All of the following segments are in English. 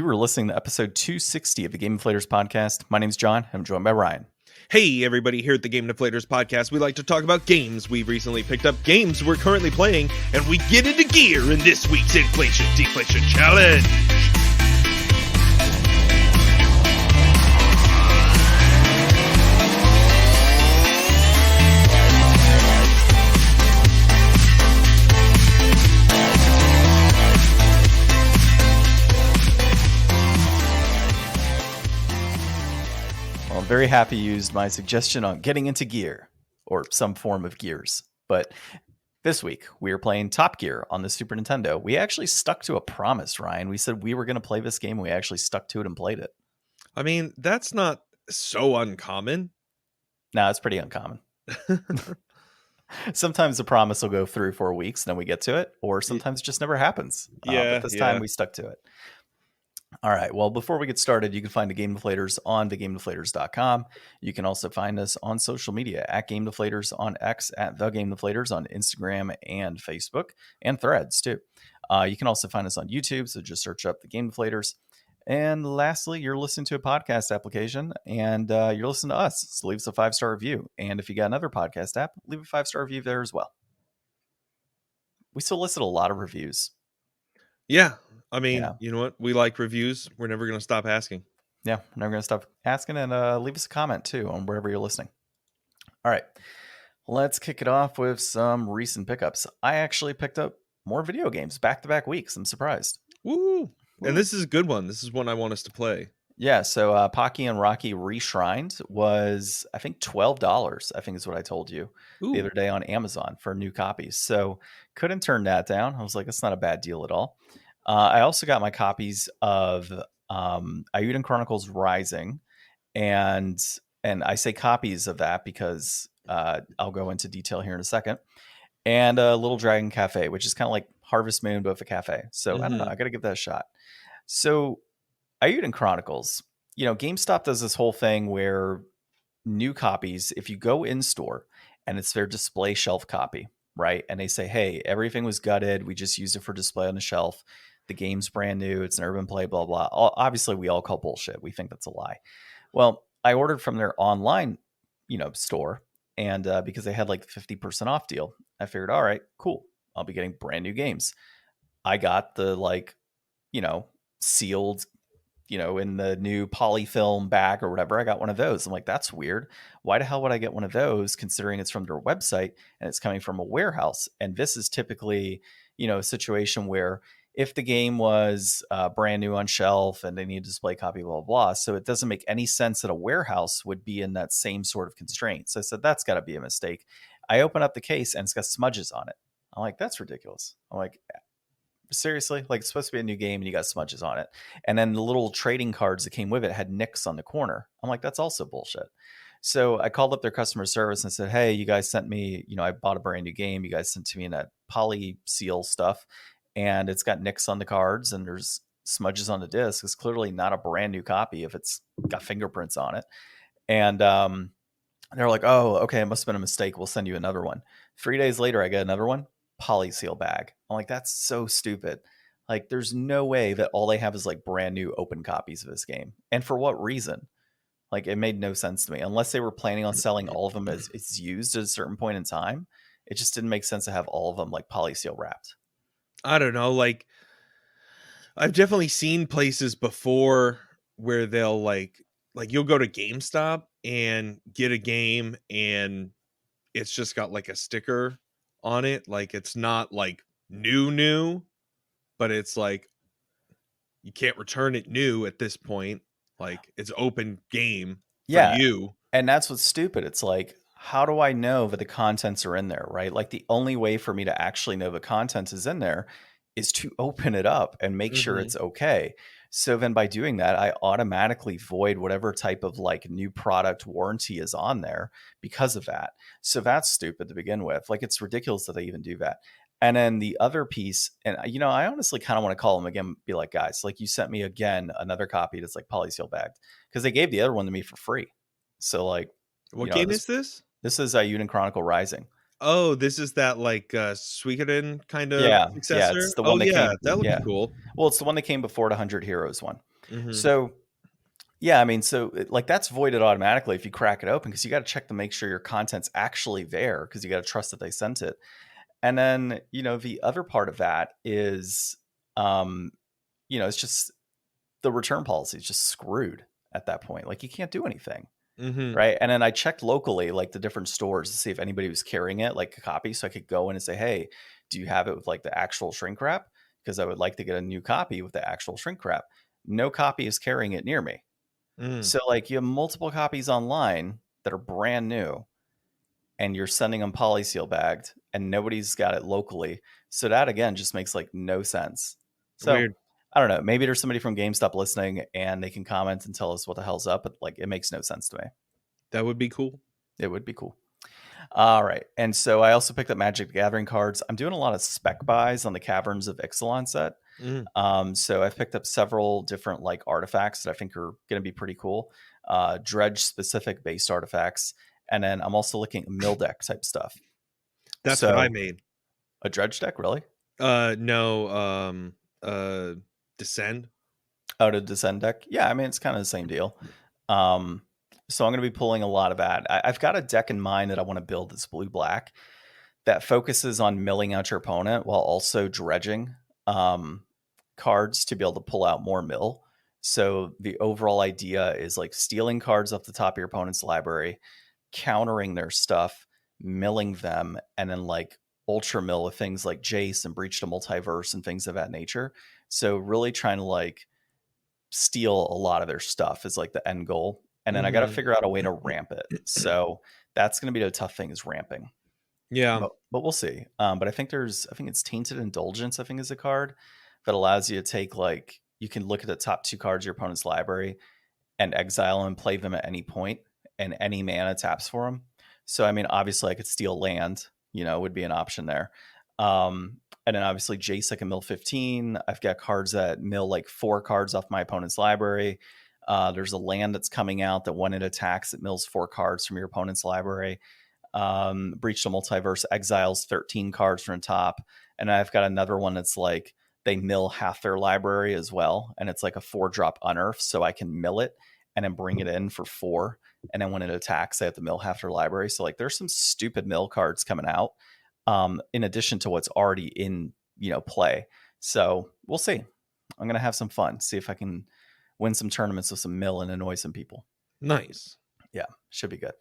You were listening to episode 260 of the Game Deflators Podcast. My name's John. I'm joined by Ryan. Hey, everybody, here at the Game Deflators Podcast, we like to talk about games we've recently picked up, games we're currently playing, and we get into gear in this week's Inflation Deflation Challenge. I'm very happy you used my suggestion on getting into gear, or some form of gears. But this week, we are playing Top Gear on the Super Nintendo. We actually stuck to a promise, Ryan. We said we were going to play this game, and we actually stuck to it and played it. I mean, that's not so uncommon. No, it's pretty uncommon. Sometimes the promise will go through 4 weeks, and then we get to it, or sometimes it just never happens. But this time, we stuck to it. All right. Well, before we get started, you can find the Game Deflators on thegamedeflators.com. You can also find us on social media at Game Deflators on X, at The Game Deflators on Instagram and Facebook, and Threads too. You can also find us on YouTube, so just search up the Game Deflators. And lastly, you're listening to a podcast application, and you're listening to us, so leave us a 5-star review. And if you got another podcast app, leave a 5-star review there as well. We solicit a lot of reviews. Yeah. I mean, You know what? We like reviews. We're never going to stop asking. Yeah, we're never going to stop asking. And leave us a comment, too, on wherever you're listening. All right. Let's kick it off with some recent pickups. I actually picked up more video games back-to-back weeks. I'm surprised. Woo! And this is a good one. This is one I want us to play. Yeah, so Pocky and Rocky Reshrined was, I think, $12, I think is what I told you, the other day on Amazon for new copies. So couldn't turn that down. I was like, that's not a bad deal at all. I also got my copies of Eiyuden Chronicles Rising, and I say copies of that because I'll go into detail here in a second, and Little Dragon Cafe, which is kind of like Harvest Moon, but with a cafe. So I don't know, I got to give that a shot. So Eiyuden Chronicles, GameStop does this whole thing where new copies, if you go in store and it's their display shelf copy, right? And they say, hey, everything was gutted. We just used it for display on the shelf. The game's brand new. It's an urban play, blah, blah. Obviously, we all call bullshit. We think that's a lie. Well, I ordered from their online, store. And because they had like 50% off deal, I figured, all right, cool. I'll be getting brand new games. I got the sealed, in the new polyfilm bag or whatever. I got one of those. I'm like, that's weird. Why the hell would I get one of those considering it's from their website and it's coming from a warehouse? And this is typically, a situation where if the game was brand new on shelf and they need a display copy, blah, blah, blah. So it doesn't make any sense that a warehouse would be in that same sort of constraint. So I said, that's got to be a mistake. I open up the case and it's got smudges on it. I'm like, that's ridiculous. I'm like, seriously? Like, it's supposed to be a new game and you got smudges on it. And then the little trading cards that came with it had nicks on the corner. I'm like, that's also bullshit. So I called up their customer service and said, hey, you guys sent me, I bought a brand new game. You guys sent to me in that poly seal stuff. And it's got nicks on the cards and there's smudges on the disc. It's clearly not a brand new copy if it's got fingerprints on it. And they're like, oh, okay, it must have been a mistake. We'll send you another one. 3 days later, I get another one. Poly seal bag. I'm like, that's so stupid. Like, there's no way that all they have is like brand new open copies of this game. And for what reason? Like, it made no sense to me. Unless they were planning on selling all of them as it's used at a certain point in time, it just didn't make sense to have all of them like poly seal wrapped. I don't know. Like, I've definitely seen places before where they'll like you'll go to GameStop and get a game and it's just got like a sticker on it. Like, it's not like new, but it's like you can't return it new at this point. Like, it's open game for you. And that's what's stupid. It's like, how do I know that the contents are in there, right? Like, the only way for me to actually know the content is in there is to open it up and make sure it's okay. So then by doing that, I automatically void whatever type of like new product warranty is on there because of that. So that's stupid to begin with. Like, it's ridiculous that they even do that. And then the other piece, and I honestly kind of want to call them again, be like, guys, like, you sent me again another copy that's like polyseal bagged, because they gave the other one to me for free. So like, what game is this? This is Eiyuden Chronicle Rising. Oh, this is that like Suikoden kind of successor? Yeah, it's the one that would be cool. Well, it's the one that came before the 100 Heroes one. Mm-hmm. So yeah, I mean, so like that's voided automatically if you crack it open because you got to check to make sure your content's actually there because you got to trust that they sent it. And then, the other part of that is, um, it's just the return policy is just screwed at that point. Like you can't do anything. Mm-hmm. Right. And then I checked locally, like the different stores to see if anybody was carrying it, like a copy. So I could go in and say, hey, do you have it with like the actual shrink wrap? Because I would like to get a new copy with the actual shrink wrap. No copy is carrying it near me. Mm. So like you have multiple copies online that are brand new and you're sending them polyseal bagged and nobody's got it locally. So that again just makes like no sense. So Weird. I don't know. Maybe there's somebody from GameStop listening and they can comment and tell us what the hell's up. But like it makes no sense to me. That would be cool. It would be cool. All right. And so I also picked up Magic the Gathering cards. I'm doing a lot of spec buys on the Caverns of Ixalan set. Mm. So I've picked up several different like artifacts that I think are going to be pretty cool. Dredge specific based artifacts. And then I'm also looking at mill deck type stuff. That's what I made. A dredge deck, really? No. Descend. Oh, the Descend deck? Yeah, I mean, it's kind of the same deal. So I'm going to be pulling a lot of that. I've got a deck in mind that I want to build that's blue-black that focuses on milling out your opponent while also dredging cards to be able to pull out more mill. So the overall idea is like stealing cards off the top of your opponent's library, countering their stuff, milling them, and then like ultra mill with things like Jace and Breach the Multiverse and things of that nature. So really trying to like steal a lot of their stuff is like the end goal. And then I got to figure out a way to ramp it. So that's going to be the tough thing is ramping. Yeah. But we'll see. But I think it's Tainted Indulgence, I think is a card that allows you to take like, you can look at the top 2 cards of your opponent's library and exile them and play them at any point and any mana taps for them. So, I mean, obviously I could steal land, would be an option there. And then obviously Jace I can mill 15. I've got cards that mill like 4 cards off my opponent's library. There's a land that's coming out that when it attacks, it mills 4 cards from your opponent's library. Breach the Multiverse exiles 13 cards from the top. And I've got another one that's like they mill half their library as well. And it's like a 4-drop unearth. So I can mill it and then bring it in for 4. And then when it attacks, they have to mill half their library. So like there's some stupid mill cards coming out. In addition to what's already in, play. So we'll see. I'm going to have some fun. See if I can win some tournaments with some mill and annoy some people. Nice. Yeah, should be good.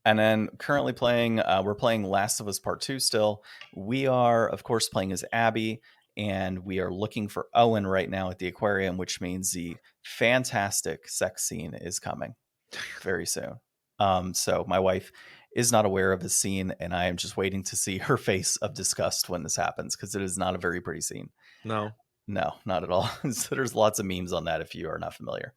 And then currently playing, we're playing Last of Us Part 2 still. We are, of course, playing as Abby, and we are looking for Owen right now at the aquarium, which means the fantastic sex scene is coming very soon. So my wife is not aware of this scene, and I am just waiting to see her face of disgust when this happens, because it is not a very pretty scene. No, not at all. So there's lots of memes on that if you are not familiar.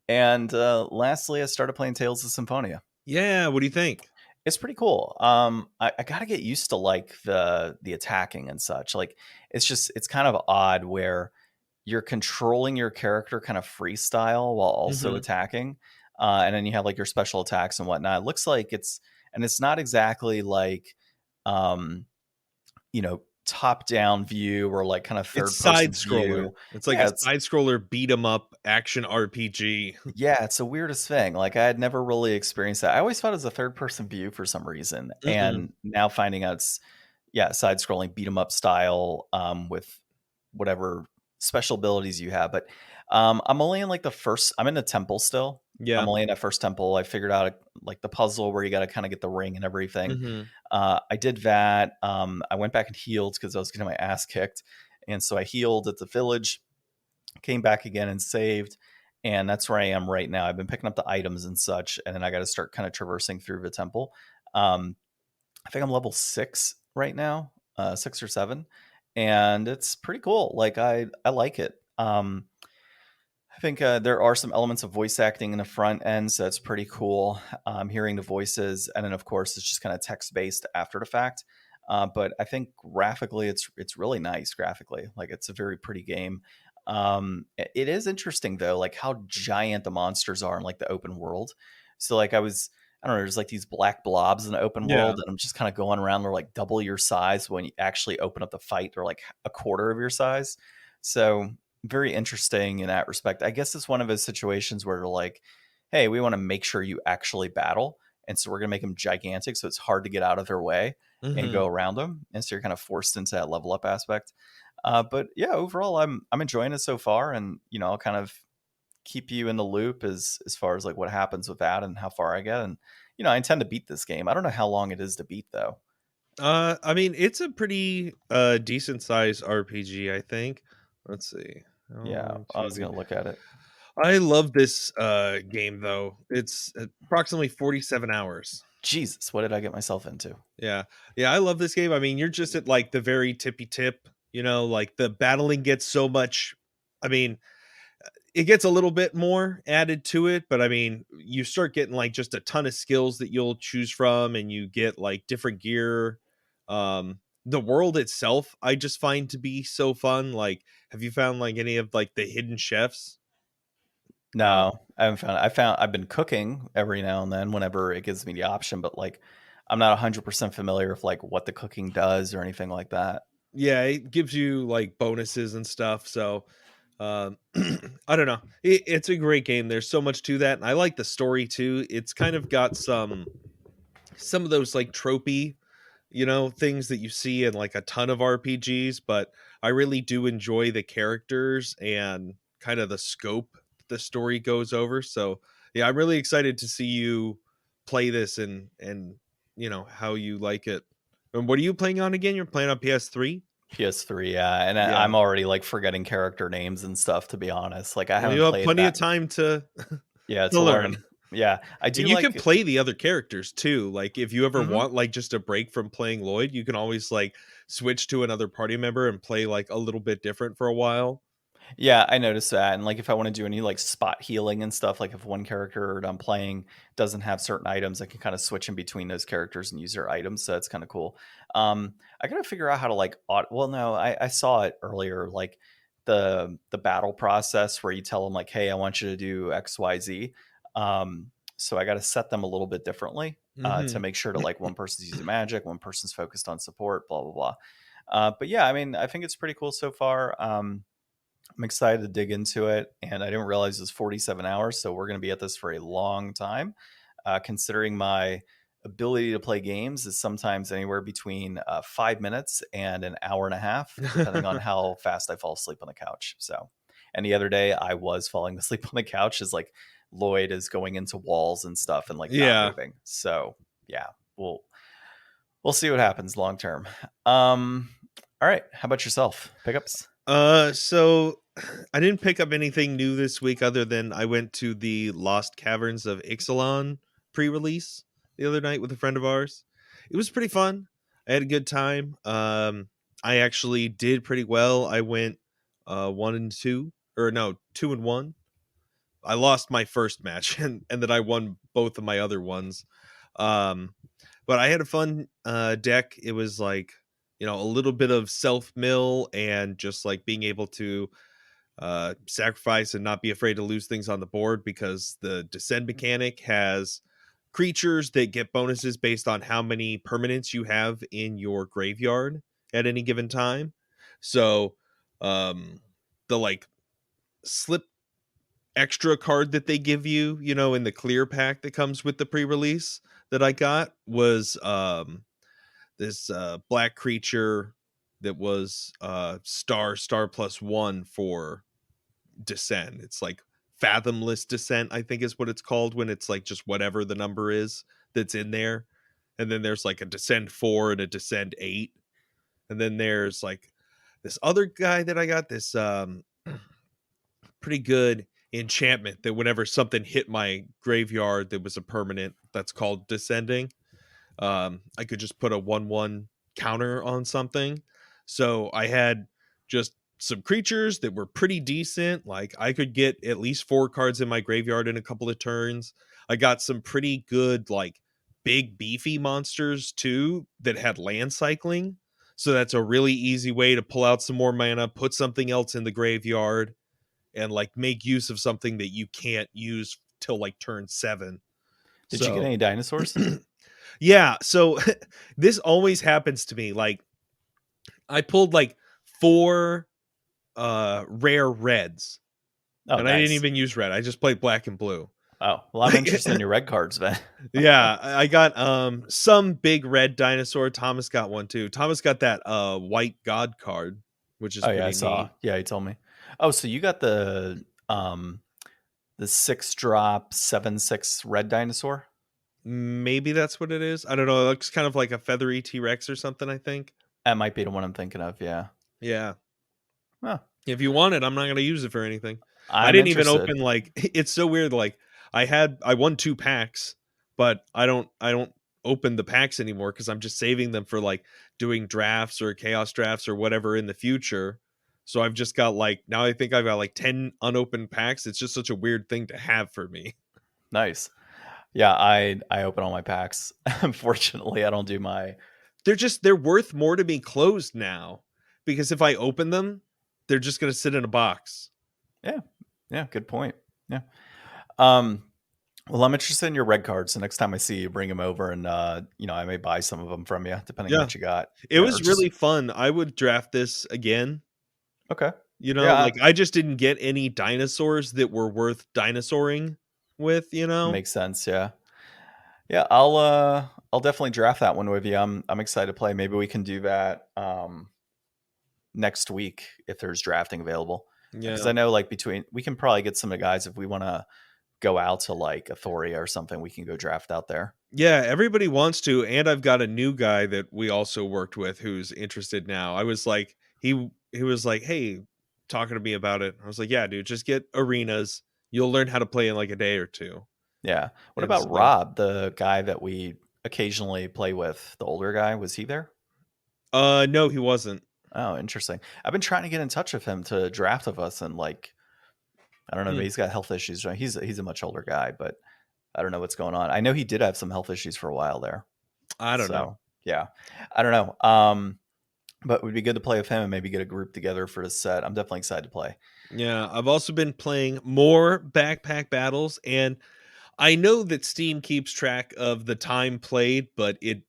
And lastly, I started playing Tales of Symphonia. Yeah, what do you think? It's pretty cool. I got to get used to like the attacking and such. Like it's kind of odd where you're controlling your character kind of freestyle while also attacking. And then you have like your special attacks and whatnot. It looks like it's not exactly like, top down view or like kind of third person side scroller view. It's like a side scroller beat 'em up action RPG. Yeah, it's the weirdest thing. Like I had never really experienced that. I always thought it was a third person view for some reason. And now finding out it's side scrolling beat 'em up style with whatever special abilities you have. But I'm only in like I'm in the temple still. Yeah. I'm only in that first temple. I figured out like the puzzle where you got to kind of get the ring and everything. I did that. I went back and healed because I was getting my ass kicked. And so I healed at the village, came back again and saved. And that's where I am right now. I've been picking up the items and such. And then I got to start kind of traversing through the temple. I think I'm level 6 right now, 6 or 7. And it's pretty cool. Like I like it. I think there are some elements of voice acting in the front end, so that's pretty cool. Hearing the voices, and then of course it's just kind of text based after the fact. But I think graphically, it's really nice graphically. Like it's a very pretty game. It is interesting though, like how giant the monsters are in like the open world. So like I don't know, there's like these black blobs in the open world, and I'm just kind of going around. They're like double your size. When you actually open up the fight, they're like a quarter of your size. So very interesting in that respect. I guess it's one of those situations where they're like, hey, we want to make sure you actually battle. And so we're going to make them gigantic. So it's hard to get out of their way and Mm-hmm. go around them. And so you're kind of forced into that level up aspect. But yeah, overall, I'm enjoying it so far. And, I'll kind of keep you in the loop as far as like what happens with that and how far I get. And, I intend to beat this game. I don't know how long it is to beat though. I mean, it's a pretty decent sized RPG, I think. Let's see. Yeah, One, I was two. going to look at it. I love this game though. It's approximately 47 hours. Jesus, what did I get myself into? Yeah. Yeah, I love this game. I mean, you're just at like the very tippy tip, like the battling gets so much. I mean, it gets a little bit more added to it, but I mean, you start getting like just a ton of skills that you'll choose from, and you get like different gear. The world itself I just find to be so fun. Like, have you found like any of like the hidden chefs? No, I haven't found it. I've been cooking every now and then whenever it gives me the option, but like I'm not 100% familiar with like what the cooking does or anything like that. Yeah, it gives you like bonuses and stuff. So um I don't know. It's a great game. There's so much to that, and I like the story too. It's kind of got some of those like tropey, things that you see in like a ton of RPGs, but I really do enjoy the characters and kind of the scope the story goes over. So yeah, I'm really excited to see you play this and how you like it. And what are you playing on again? You're playing on PS3? PS3, yeah, and Yeah. I'm already like forgetting character names and stuff to be honest. Like I Well, haven't you'll have played plenty of that. time to Yeah, to to learn. learn. Yeah, I And do you can like. play the other characters too. Like if you ever Mhm. want like just a break from playing Lloyd, you can always like switch to another party member and play like a little bit different for a while. Yeah, I noticed that. And like if I want to do any like spot healing and stuff, like if one character that I'm playing doesn't have certain items, I can kind of switch in between those characters and use their items. So that's kind of cool. I gotta figure out how to like well, no, I saw it earlier, like the battle process where you tell them like, hey, I want you to do XYZ. So I gotta set them a little bit differently to Hmm. make sure to like one person's using magic, one person's focused on support, blah blah blah. But yeah, I mean, I think it's pretty cool so far. I'm excited to dig into it, and I didn't realize it was 47 hours, so we're going to be at this for a long time. Considering my ability to play games is sometimes anywhere between 5 minutes and an hour and a half, depending on how fast I fall asleep on the couch. So, and the other day I was falling asleep on the couch as like Lloyd is going into walls and stuff and like not Yeah. moving. So, yeah, we'll see what happens long term. Um, all right, how about yourself? Pickups? So I didn't pick up anything new this week other than I went to the Lost Caverns of Ixalan pre-release the other night with a friend of ours. It was pretty fun. I had a good time. I actually did pretty well. I went 1-2, or no, 2-1. I lost my first match and then I won both of my other ones. Um, but I had a fun deck. It was like, a little bit of self mill and just like being able to sacrifice and not be afraid to lose things on the board, because the descend mechanic has creatures that get bonuses based on how many permanents you have in your graveyard at any given time. So the like slip extra card that they give you, in the clear pack that comes with the pre-release that I got was this black creature that was star +1 for descent. It's like fathomless descent, I think is what it's called, when it's like just whatever the number is that's in there. And then there's like a descend 4 and a descend 8. And then there's like this other guy that I got, this pretty good enchantment that whenever something hit my graveyard that was a permanent that's called descending, I could just put a 1/1 counter on something. So I had just some creatures that were pretty decent. Like I could get at least 4 cards in my graveyard in a couple of turns. I got some pretty good like big beefy monsters too that had land cycling. So that's a really easy way to pull out some more mana, put something else in the graveyard, and like make use of something that you can't use till like turn 7. Did you get So any dinosaurs? yeah, so this always happens to me. Like I pulled like 4 rare reds. Oh, And I didn't nice. even use red. I just played black and blue. Oh, well, I'm interested in your red cards, then. Yeah, I got some big red dinosaur. Thomas got one too. Thomas got that white god card, which is Oh, yeah, I pretty saw. neat. Yeah, he told me. Oh, so you got the 6-drop 7/6 red dinosaur? Maybe that's what it is. I don't know. It looks kind of like a feathery T-Rex or something, I think. That might be the one I'm thinking of, yeah. Yeah. Huh. If you want it, I'm not going to use it for anything. I I'm didn't even interested. open, like, it's so weird. Like, I won 2 packs, but I don't open the packs anymore because I'm just saving them for like doing drafts or chaos drafts or whatever in the future. So I've just got like, now I think I've got like 10 unopened packs. It's just such a weird thing to have for me. Nice. Yeah, I open all my packs. Unfortunately, I don't do my... They're worth more to me closed now, because if I open them, they're just going to sit in a box. Yeah, good point. Yeah. Well, I'm interested in your red cards. So next time I see you, bring them over, and I may buy some of them from you, depending on what you got. It was really fun. I would draft this again. Okay. Like, I just didn't get any dinosaurs that were worth dinosauring with. Makes sense. Yeah. Yeah, I'll definitely draft that one with you. I'm excited to play. Maybe we can do that next week if there's drafting available. Yeah, because I know we can probably get some of the guys if we want to go out to like Athoria or something. We can go draft out there. Yeah, everybody wants to, and I've got a new guy that we also worked with who's interested now. I was like, he was like, hey, talking to me about it. I was like, yeah, dude, just get arenas. You'll learn how to play in like a day or two. Yeah. What And about so- Rob, the guy that we occasionally play with, the older guy? Was he there? No, he wasn't. Oh, interesting. I've been trying to get in touch with him to draft with us, and like, I don't know, maybe he's got health issues. Right? He's a much older guy, but I don't know what's going on. I know he did have some health issues for a while there. I don't know. Yeah, I don't know. But it would be good to play with him and maybe get a group together for this set. I'm definitely excited to play. Yeah, I've also been playing more backpack battles, and I know that Steam keeps track of the time played, but it,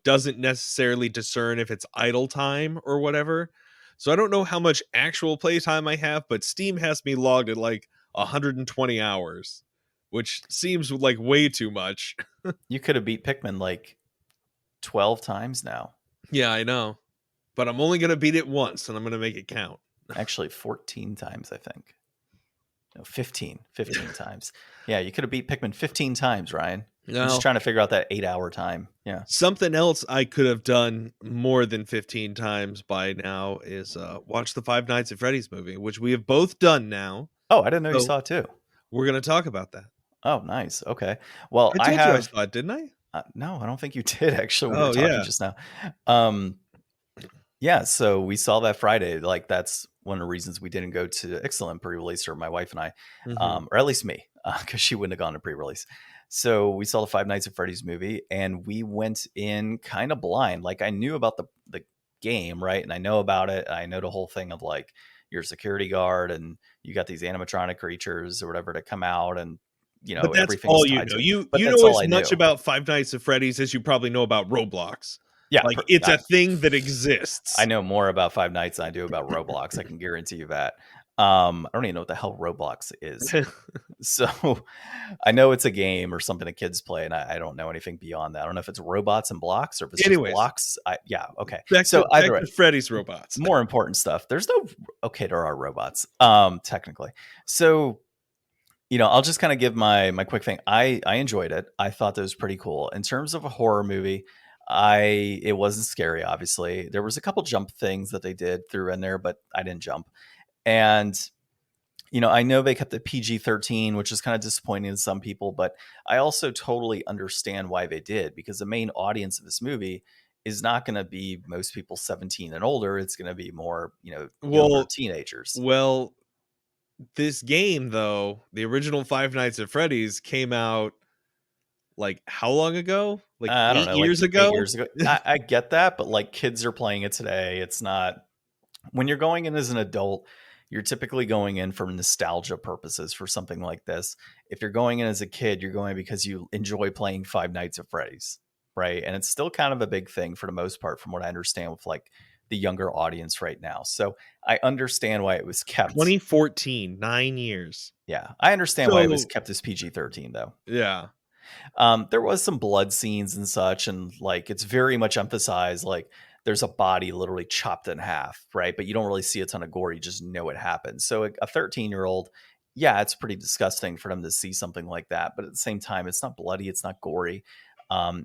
doesn't necessarily discern if it's idle time or whatever. So I don't know how much actual play time I have, but Steam has me logged at like 120 hours, which seems like way too much. You could have beat Pikmin like 12 times now. Yeah, I know. But I'm only going to beat it once, and I'm going to make it count. Actually, 14 times, I think. No, 15 times. Yeah, you could have beat Pikmin 15 times, Ryan. I'm just trying to figure out that 8-hour time. Yeah. Something else I could have done more than 15 times by now is watch the Five Nights at Freddy's movie, which we have both done now. Oh, I didn't know you saw it too. We're going to talk about that. Oh, nice. Okay. Well, I told you I saw it, didn't I? No, I don't think you did, actually. We were talking just now. Yeah, so we saw that Friday. Like, that's one of the reasons we didn't go to Ixalan pre-release, or my wife and I, or at least me, because she wouldn't have gone to pre-release. So we saw the Five Nights at Freddy's movie, and we went in kind of blind. Like, I knew about the game, right? And I know about it. I know the whole thing of like, you're a security guard and you got these animatronic creatures or whatever to come out, and but that's all you know. You know as much about Five Nights at Freddy's as you probably know about Roblox. Yeah, like it's a thing that exists. I know more about Five Nights than I do about Roblox. I can guarantee you that. I don't even know what the hell Roblox is. So I know it's a game or something that kids play, and I don't know anything beyond that. I don't know if it's robots and blocks or if it's just blocks. Yeah, okay. Back to Freddy's robots. More important stuff. There are robots, technically. So, I'll just kind of give my quick thing. I enjoyed it. I thought that was pretty cool. In terms of a horror movie, it wasn't scary, obviously. There was a couple jump things that they threw in there, but I didn't jump. And, I know they kept the PG-13, which is kind of disappointing to some people, but I also totally understand why they did, because the main audience of this movie is not going to be most people 17 and older. It's going to be more, younger teenagers. Well, this game, though, the original Five Nights at Freddy's came out like how long ago? Like I don't know, 8 years ago? 8 years ago. I get that, but like kids are playing it today. It's not, when you're going in as an adult, you're typically going in for nostalgia purposes for something like this. If you're going in as a kid, you're going because you enjoy playing Five Nights at Freddy's, right? And it's still kind of a big thing for the most part, from what I understand, with like the younger audience right now. So I understand why it was kept. 2014, 9 years. Yeah, I understand why it was So kept as PG-13 though. yeah, There was some blood scenes and such, and like it's very much emphasized. Like there's a body literally chopped in half, right? But you don't really see a ton of gore. You just know it happened. So a 13-year-old, yeah, it's pretty disgusting for them to see something like that. But at the same time, it's not bloody. It's not gory.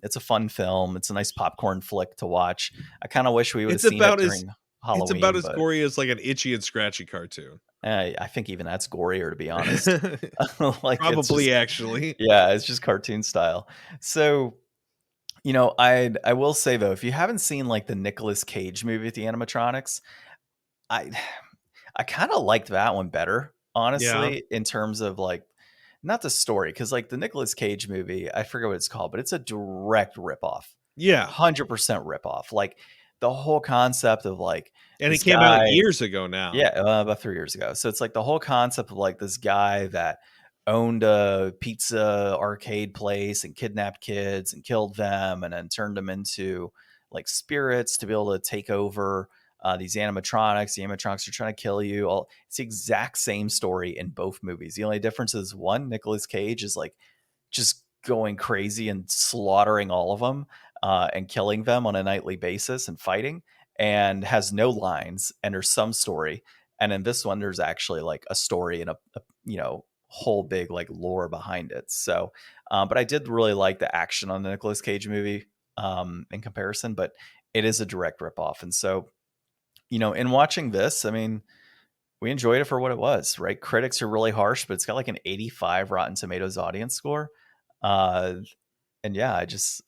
It's a fun film. It's a nice popcorn flick to watch. I kind of wish we would have it's seen it about as during it's about Halloween, as but gory as like an Itchy and Scratchy cartoon. I think even that's gorier, to be honest. Like it's just, Probably, actually. yeah, it's just cartoon style. So I will say though, if you haven't seen like the Nicolas Cage movie with the animatronics, I I kind of liked that one better, Yeah. honestly, in terms of like not the story, because like the Nicolas Cage movie, I forget what it's called, but it's a direct ripoff, Yeah. 100% ripoff. Like the whole concept of like And it this came out guy, years ago now. yeah, about 3 years ago. So it's like the whole concept of like this guy that owned a pizza arcade place and kidnapped kids and killed them and then turned them into like spirits to be able to take over these animatronics. The animatronics are trying to kill you. It's the exact same story in both movies. The only difference is one, Nicolas Cage is like just going crazy and slaughtering all of them and killing them on a nightly basis and fighting, and has no lines, and there's some story. And in this one, there's actually like a story and a whole big like lore behind it. So, but I did really like the action on the Nicolas Cage movie in comparison, but it is a direct ripoff. And so, in watching this, I mean, we enjoyed it for what it was, right? Critics are really harsh, but it's got like an 85 Rotten Tomatoes audience score. Uh, and yeah,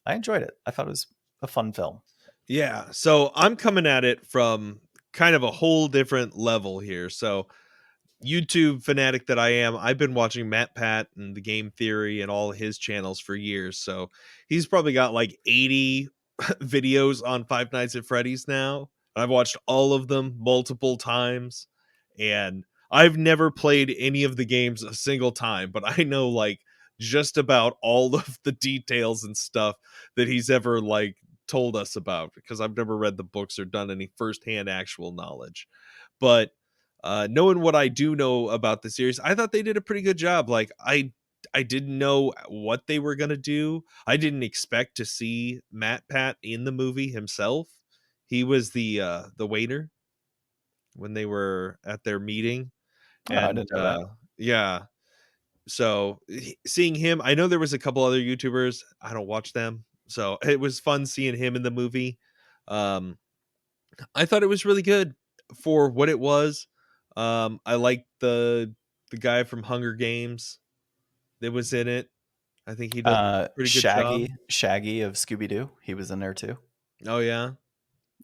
I enjoyed it. I thought it was a fun film. Yeah. So I'm coming at it from kind of a whole different level here. So YouTube fanatic that I am, I've been watching Matt Pat and the Game Theory and all his channels for years. So he's probably got like 80 videos on Five Nights at Freddy's now. I've watched all of them multiple times, and I've never played any of the games a single time, but I know like just about all of the details and stuff that he's ever like told us about, because I've never read the books or done any firsthand actual knowledge. But knowing what I do know about the series, I thought they did a pretty good job. Like I didn't know what they were gonna do. I didn't expect to see Matt Pat in the movie himself. He was the waiter when they were at their meeting, Oh, I and didn't know that. yeah. So seeing him, I know there was a couple other YouTubers. I don't watch them, so it was fun seeing him in the movie. Um, I thought it was really good for what it was. I liked the guy from Hunger Games that was in it. I think he does a pretty good job. Shaggy of Scooby Doo, he was in there too. Oh yeah.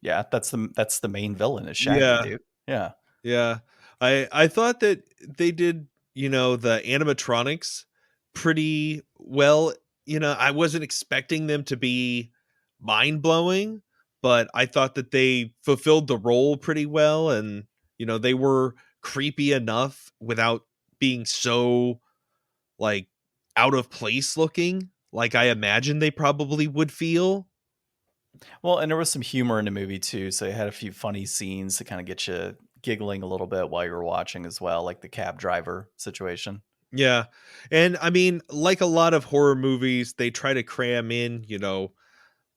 Yeah, that's the main villain is Shaggy, Yeah. dude. Yeah. Yeah. I thought that they did, the animatronics pretty well. I wasn't expecting them to be mind-blowing, but I thought that they fulfilled the role pretty well, and they were creepy enough without being so like out of place looking, like I imagine they probably would feel. Well, and there was some humor in the movie too, so it had a few funny scenes to kind of get you giggling a little bit while you were watching as well, like the cab driver situation. Yeah. And I mean, like a lot of horror movies, they try to cram in,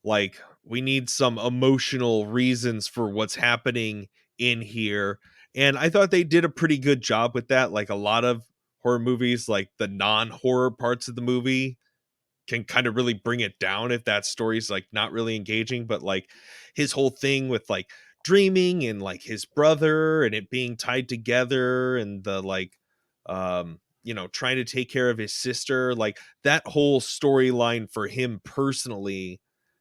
like we need some emotional reasons for what's happening in here. And I thought they did a pretty good job with that. Like a lot of horror movies, like the non-horror parts of the movie can kind of really bring it down if that story's like not really engaging. But like his whole thing with like dreaming and like his brother and it being tied together, and the like trying to take care of his sister, like that whole storyline for him personally,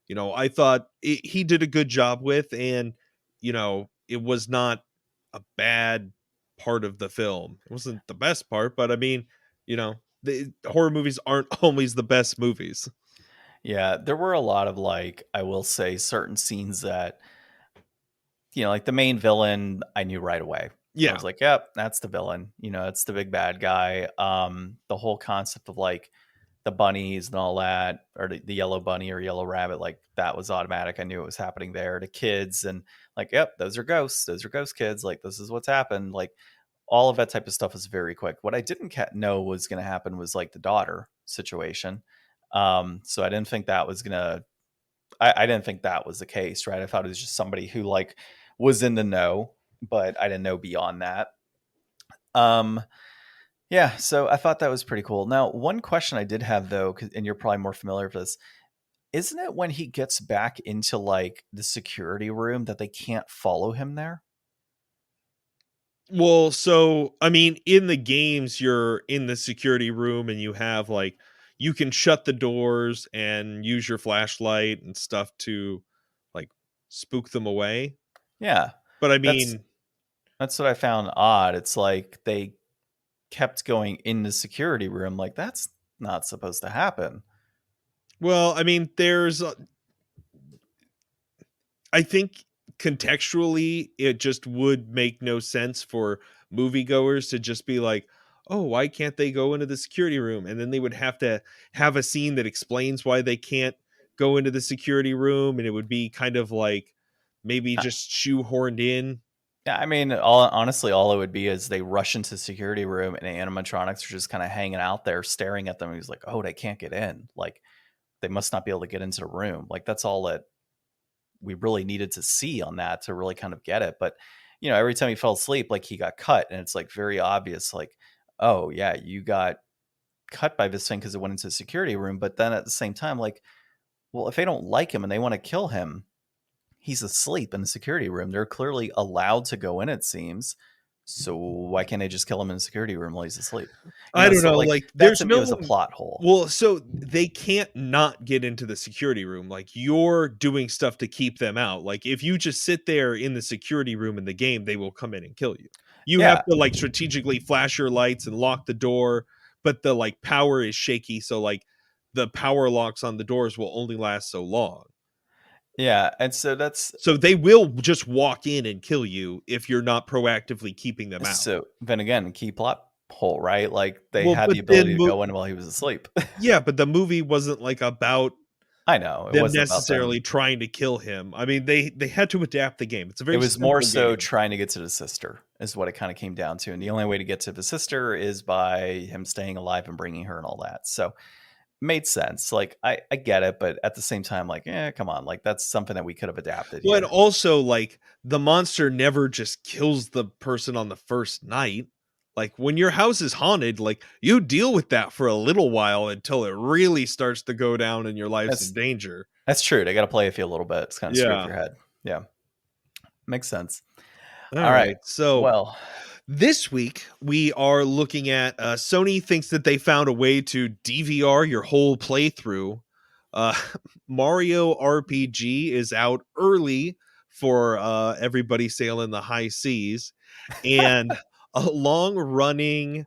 I thought he did a good job with. And it was not a bad part of the film. It wasn't the best part, but I mean, the horror movies aren't always the best movies. Yeah, there were a lot of like I will say certain scenes that like the main villain I knew right away. I Yeah. was like, "Yep, that's the villain." It's the big bad guy. The whole concept of like the bunnies and all that, or the yellow bunny or yellow rabbit, like that was automatic. I knew it was happening there. The kids and like, yep, those are ghosts. Those are ghost kids. Like, this is what's happened. Like, all of that type of stuff was very quick. What I didn't know was going to happen was like the daughter situation. So I didn't think that was going to, I didn't think that was the case, right? I thought it was just somebody who like was in the know, but I didn't know beyond that. Um, yeah, so I thought that was pretty cool. Now, one question I did have though, and you're probably more familiar with this, isn't it when he gets back into like the security room that they can't follow him there? Well, so I mean, in the games, you're in the security room and you have like you can shut the doors and use your flashlight and stuff to like spook them away. Yeah, But I that's mean, that's what I found odd. It's like they kept going in the security room. Like that's not supposed to happen. well, I mean, I think contextually, it just would make no sense for moviegoers to just be like, "Oh, why can't they go into the security room?" And then they would have to have a scene that explains why they can't go into the security room, and it would be kind of like maybe just shoehorned in. Yeah, I mean, honestly, all it would be is they rush into the security room and the animatronics are just kind of hanging out there staring at them. He's like, oh, they can't get in. Like, they must not be able to get into the room. Like, that's all that we really needed to see on that to really kind of get it. But, every time he fell asleep, like, he got cut. And it's like very obvious, like, oh, yeah, you got cut by this thing because it went into the security room. But then at the same time, like, well, if they don't like him and they want to kill him, he's asleep in the security room. They're clearly allowed to go in, it seems. So why can't they just kill him in the security room while he's asleep? I don't So know, like like that there's to me no was a plot hole. well, so they can't not get into the security room. Like you're doing stuff to keep them out. Like if you just sit there in the security room in the game, they will come in and kill you. You have Yeah. to like strategically flash your lights and lock the door, but the like power is shaky, so like the power locks on the doors will only last so long. Yeah. And so that's So they will just walk in and kill you if you're not proactively keeping them out. so then again, key plot hole, right? Like they Well, had but the then ability to go in while he was asleep. yeah, but the movie wasn't like about I know it them wasn't about necessarily them. trying to kill him. I mean, they had to adapt the game. It's a It very was more simple so game. trying to get to the sister is what it kind of came down to. And the only way to get to the sister is by him staying alive and bringing her and all that. So made sense. Like I get it, but at the same time, like, come on, like that's something that we could have adapted Well, and here. also like the monster never just kills the person on the first night. Like when your house is haunted, like you deal with that for a little while until it really starts to go down and your life's in That's danger. that's true. They got to play with you a little bit. It's kind of screw with Yeah. your head. Yeah, makes sense. All All right. right. So Well, this week we are looking at Sony thinks that they found a way to DVR your whole playthrough. Uh, Mario RPG is out early for everybody sailing the high seas, and a long ranting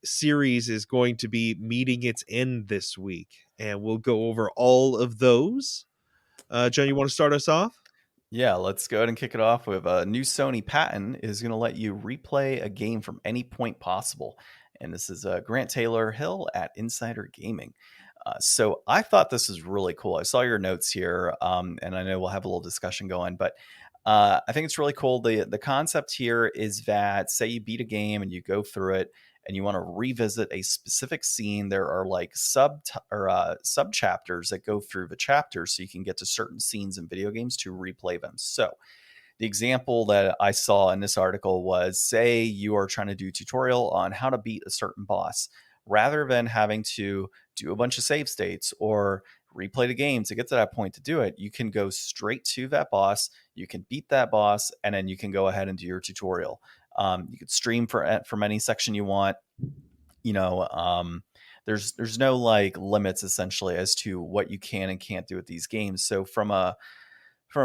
series is going to be meeting its end this week, and we'll go over all of those. Jen, you want to start us off? yeah, let's go ahead and kick it off with a new Sony patent is going to let you replay a game from any point possible. And this is Grant Taylor Hill at Insider Gaming. So I thought this was really cool. I saw your notes here, and I know we'll have a little discussion going, but I think it's really cool. The concept here is that say you beat a game and you go through it and you want to revisit a specific scene, there are like sub chapters that go through the chapter, so you can get to certain scenes in video games to replay them. So the example that I saw in this article was say you are trying to do a tutorial on how to beat a certain boss. Rather than having to do a bunch of save states or replay the game to get to that point to do it, you can go straight to that boss, you can beat that boss, and then you can go ahead and do your tutorial. You could stream from any section you want. There's no like limits essentially as to what you can and can't do with these games. So from a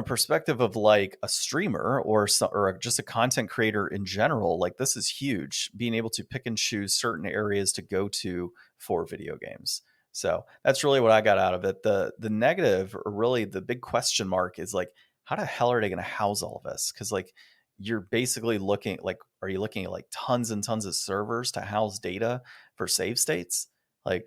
perspective of like a streamer or just a content creator in general, like this is huge, being able to pick and choose certain areas to go to for video games. So that's really what I got out of it. The negative, or really the big question mark, is like, how the hell are they going to house all of this? Because like you're basically looking like, are you looking at like tons and tons of servers to house data for save states? Like,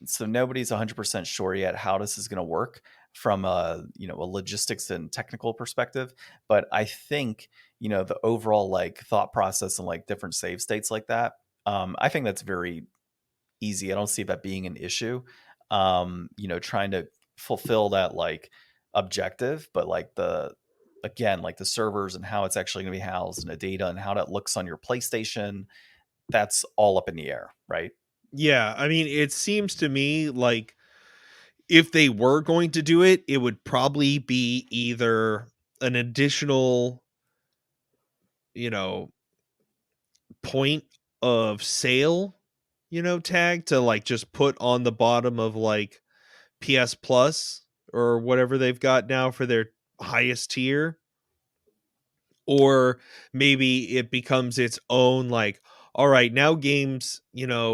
so nobody's 100% sure yet how this is going to work. from a, a logistics and technical perspective. But I think, the overall like thought process and like different save states like that, I think that's very easy. I don't see that being an issue. Trying to fulfill that like objective, but like again, like the servers and how it's actually going to be housed and the data and how that looks on your PlayStation, that's all up in the air, right? Yeah, I mean, it seems to me like if they were going to do it, it would probably be either an additional, you know, point of sale, tag to like just put on the bottom of like PS Plus or whatever they've got now for their highest tier, or maybe it becomes its own like, all right, now games,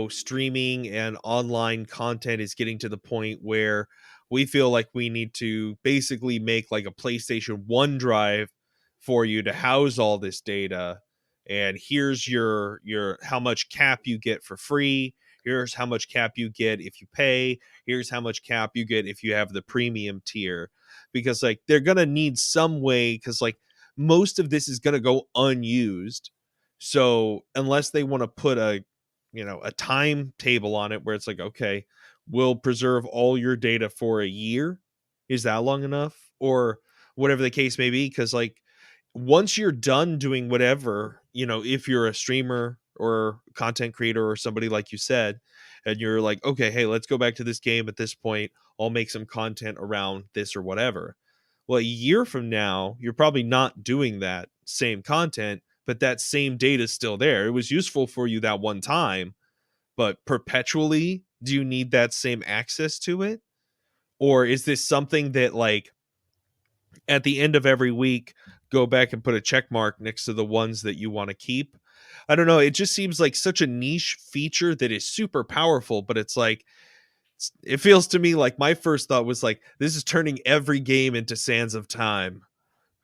streaming and online content is getting to the point where we feel like we need to basically make like a PlayStation 1 drive for you to house all this data, and here's your how much cap you get for free, here's how much cap you get if you pay, here's how much cap you get if you have the premium tier, because like they're going to need some way, cuz like most of this is going to go unused. So unless they want to put a timetable on it where it's like, okay, we'll preserve all your data for a year, is that long enough, or whatever the case may be? Because like once you're done doing whatever, if you're a streamer or content creator or somebody like you said, and you're like, okay, hey, let's go back to this game at this point, I'll make some content around this or whatever. Well, a year from now, you're probably not doing that same content, but that same data is still there. It was useful for you that one time, but perpetually, do you need that same access to it? Or is this something that like at the end of every week, go back and put a check mark next to the ones that you want to keep? I don't know. It just seems like such a niche feature that is super powerful, but it's like, it feels to me like my first thought was like, this is turning every game into Sands of Time.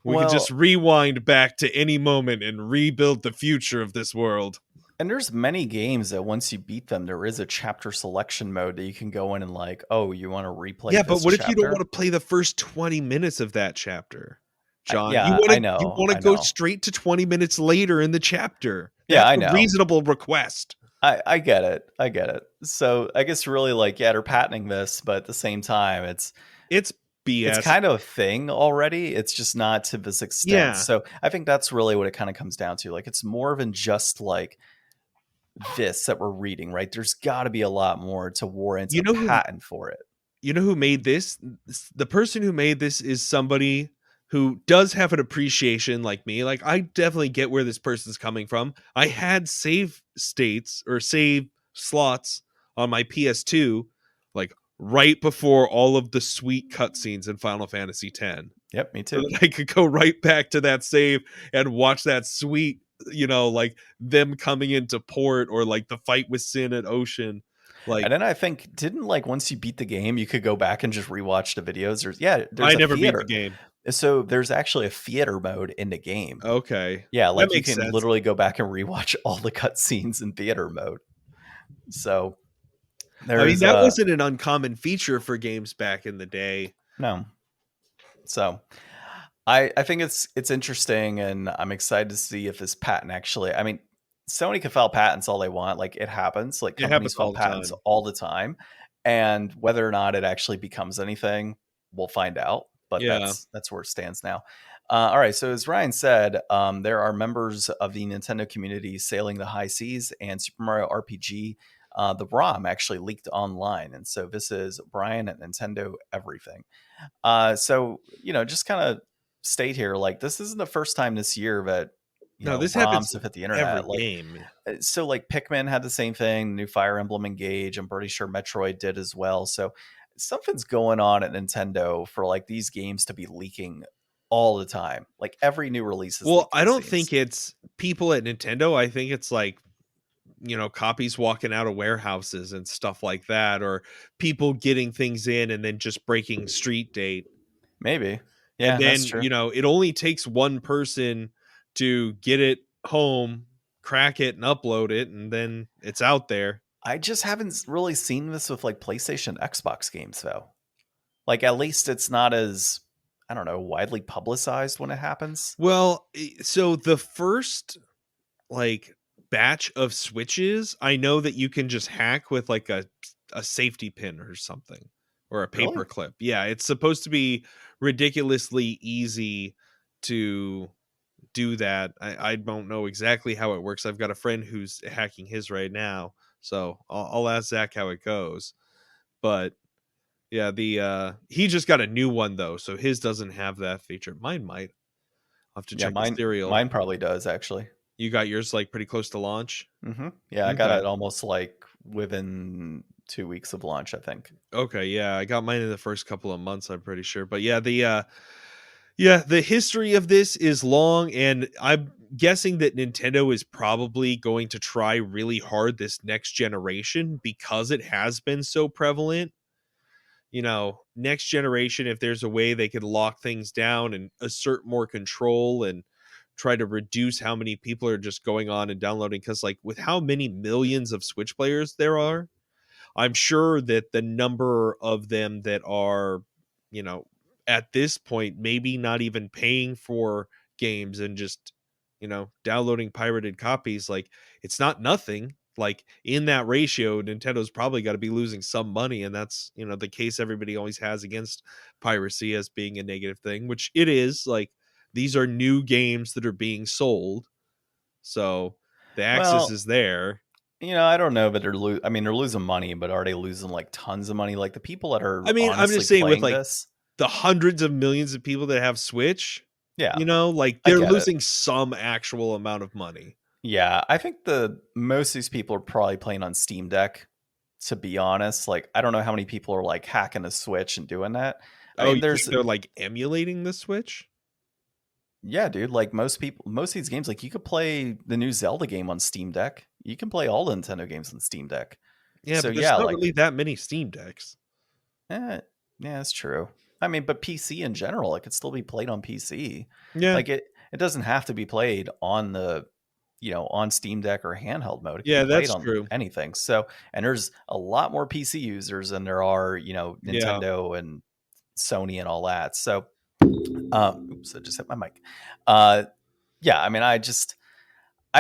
We can just Well, rewind back to any moment and rebuild the future of this world. and there's many games that once you beat them, there is a chapter selection mode that you can go in and like, oh, you want to replay Yeah, but this what if you don't want chapter? to play the first 20 minutes of that chapter? John, Yeah, I you know, want to I go know. straight to 20 minutes later in the chapter. Yeah, That's I a know. reasonable request. I get it. I get it. So I guess really like, yeah, they're patenting this, but at the same time, It's it's BS. kind of a thing already. It's just not to this extent. Yeah. So I think that's really what it kind of comes down to. Like it's more than just like this that we're reading, right? There's got to be a lot more to warrant You a know who patent for it. you know who made this? The person who made this is somebody who does have an appreciation like me. Like I definitely get where this person's coming from. I had save states or save slots on my PS2 like right before all of the sweet cutscenes in Final Fantasy X. Yep, me So too. that I could go right back to that save and watch that sweet, like them coming into port or like the fight with Sin at Ocean. And Like then I think didn't like once you beat the game, you could go back and just rewatch the videos. There's I a never beat the theater. game. So there's actually a theater mode in the game. Okay. Yeah, That like you makes can sense. literally go back and rewatch all the cutscenes in theater mode. So I mean, there's that wasn't an uncommon feature for games back in the day. no. So I think it's interesting, and I'm excited to see if this patent actually. I mean, Sony can file patents all they want. Like it happens. Like It happens companies file all the patents time. all the time, and whether or not it actually becomes anything, we'll find out. But Yeah. that's where it stands now. All right. So as Ryan said, there are members of the Nintendo community sailing the high seas, and Super Mario RPG. The ROM actually leaked online, and so this is Brian at Nintendo Everything. So just kind of state here, like this isn't the first time this year that No, this happens ROMs have in hit the every internet. Like, game. so like Pikmin had the same thing, new Fire Emblem Engage. I'm pretty sure Metroid did as well. So something's going on at Nintendo for like these games to be leaking all the time. Like every new release is Well, leaked, I it don't seems. think it's people at Nintendo. I think it's like, copies walking out of warehouses and stuff like that, or people getting things in and then just breaking street date. Maybe. And Yeah, that's then, true. it only takes one person to get it home, crack it, and upload it, and then it's out there. I just haven't really seen this with like PlayStation, Xbox games though. Like at least it's not as, I don't know, widely publicized when it happens. Well, so the first like batch of switches, I know that you can just hack with like a safety pin or something, or a paper Really? clip. Yeah, it's supposed to be ridiculously easy to do that. I don't know exactly how it works. I've got a friend who's hacking his right now, so I'll ask Zach how it goes. But yeah, the he just got a new one though, so his doesn't have that feature. Mine might. I'll have to Yeah, check the serial. mine probably does actually. You got yours like pretty close to launch? Yeah, I got Okay. it almost like within 2 weeks of launch, I think. Okay, yeah, I got mine in the first couple of months, I'm pretty sure. But yeah, the history of this is long, and I'm guessing that Nintendo is probably going to try really hard this next generation because it has been so prevalent. You know, next generation, if there's a way they could lock things down and assert more control and try to reduce how many people are just going on and downloading, because like with how many millions of Switch players there are, I'm sure that the number of them that are, you know, at this point, maybe not even paying for games and just, you know, downloading pirated copies, like it's not nothing. Like in that ratio, Nintendo's probably got to be losing some money. And that's, you know, the case everybody always has against piracy as being a negative thing, which it is. Like these are new games that are being sold. So the access Well, is there. I don't know, but I mean, they're losing money, but are they losing like tons of money? Like the people that I are mean, I'm honestly just saying with playing like this, the hundreds of millions of people that have Switch, yeah, you know, like I they're get it. losing some actual amount of money. Yeah, I think the most of these people are probably playing on Steam Deck. To be honest, like I don't know how many people are like hacking a Switch and doing that. I Oh, mean, you think there's they're like emulating the Switch? yeah, dude. Like most of these games, like you could play the new Zelda game on Steam Deck. You can play all the Nintendo games on Steam Deck. Yeah, So but there's yeah, not like really that many Steam Decks. eh, yeah, that's true. I mean, but PC in general, it could still be played on PC. Yeah. Like it doesn't have to be played on the on Steam Deck or handheld mode. It could be Yeah, played that's on true. anything. So, and there's a lot more PC users than there are, Yeah. Nintendo and Sony and all that. So, oops, I just hit my mic. Uh, yeah, I mean, I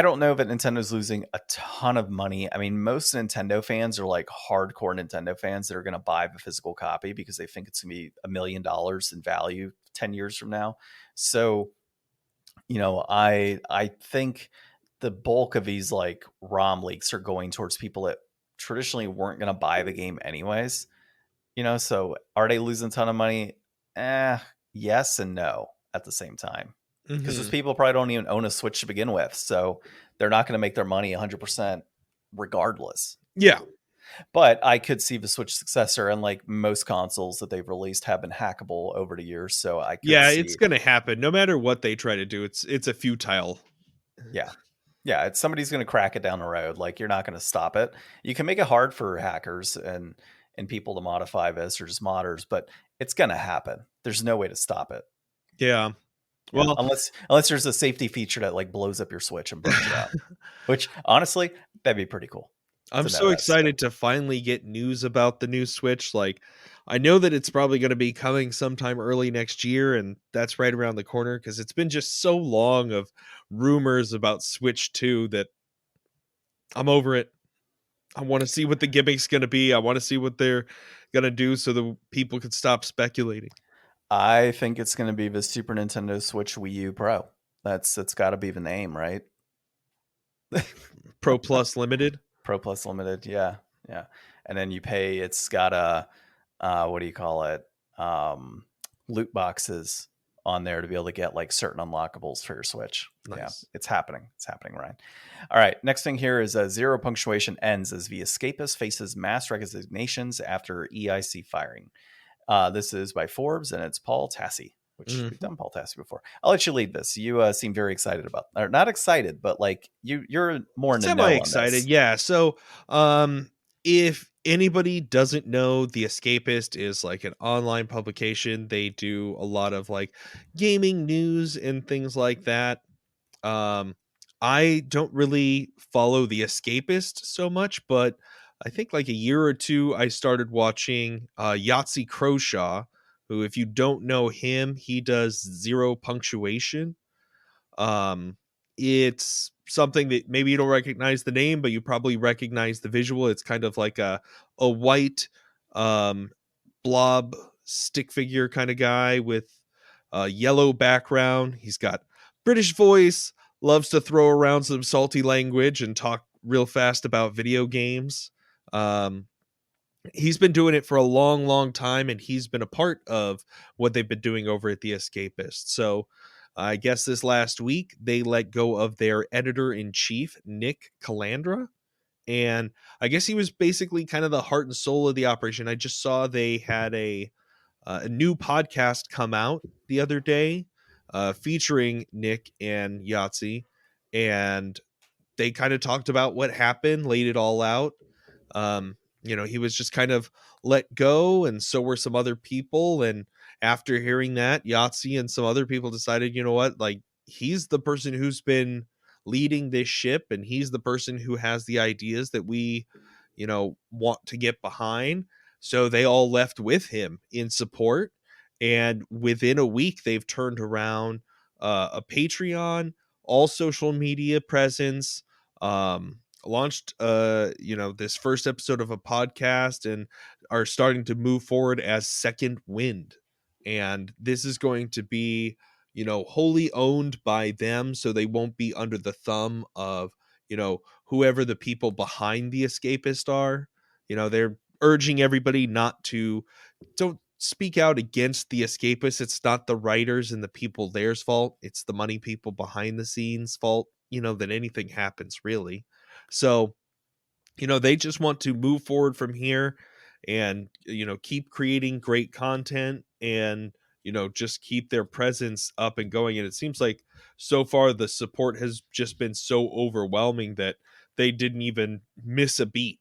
don't know that Nintendo's losing a ton of money. I mean, most Nintendo fans are like hardcore Nintendo fans that are going to buy the physical copy because they think it's going to be $1 million in value 10 years from now. So, I think the bulk of these like ROM leaks are going towards people that traditionally weren't going to buy the game anyways. So are they losing a ton of money? Yes and no at the same time. Because those Hmm. people probably don't even own a Switch to begin with. So they're not going to make their money 100% regardless. Yeah. But I could see the Switch successor, and like most consoles that they've released have been hackable over the years. So I could Yeah, it's see, gonna happen. No matter what they try to do, it's a futile. yeah. Yeah, it's somebody's going to crack it down the road. Like you're not going to stop it. You can make it hard for hackers and people to modify this or just modders, but it's going to happen. There's no way to stop it. Yeah. Yeah, Well, unless there's a safety feature that like blows up your Switch and burns it out, which honestly that'd be pretty cool I'm to know so that. So, excited to finally get news about the new Switch. Like, I know that it's probably going to be coming sometime early next year, and that's right around the corner because it's been just so long of rumors about Switch 2 that I'm over it. I want to see what the gimmick's going to be. I want to see what they're going to do so the people can stop speculating. I think it's going to be the Super Nintendo Switch Wii U Pro. That's got to be the name, right? Pro Plus Limited. Pro Plus Limited, yeah, yeah. And then you pay. It's got a what do you call it? Loot boxes on there to be able to get like certain unlockables for your Switch. Yeah, Nice. it's happening. It's happening, Ryan. All right, next thing here is zero punctuation ends as the escapist faces mass resignations after EIC firing. This is by Forbes and it's Paul Tassi, which we've done Paul Tassi before. I'll let you lead this. You seem very excited about, or not excited, but like you're more in the know Semi on excited, this. yeah. So, if anybody doesn't know, The Escapist is like an online publication. They do a lot of like gaming news and things like that. Um, I don't really follow The Escapist so much, but I think like a year or two, I started watching Yahtzee Croshaw, who, if you don't know him, he does Zero Punctuation. It's something that maybe you don't recognize the name, but you probably recognize the visual. It's kind of like a white blob stick figure kind of guy with a yellow background. He's got British voice, loves to throw around some salty language and talk real fast about video games. He's been doing it for a long, long time, and he's been a part of what they've been doing over at The Escapist. So I guess this last week they let go of their editor-in-chief, Nick Calandra. And I guess he was basically kind of the heart and soul of the operation. I just saw they had a new podcast come out the other day featuring Nick and Yahtzee. And they kind of talked about what happened, laid it all out. He was just kind of let go, and so were some other people. And after hearing that, Yahtzee and some other people decided, you know what, like, he's the person who's been leading this ship, and he's the person who has the ideas that we, want to get behind. So they all left with him in support. And within a week, they've turned around a Patreon, all social media presence, launched this first episode of a podcast, and are starting to move forward as Second Wind. And this is going to be wholly owned by them, so they won't be under the thumb of whoever the people behind The Escapist are. They're urging everybody don't speak out against The Escapist. It's not the writers and the people there's fault. It's the money people behind the scenes fault, that anything happens, really. So, they just want to move forward from here and, keep creating great content and, just keep their presence up and going. And it seems like so far the support has just been so overwhelming that they didn't even miss a beat,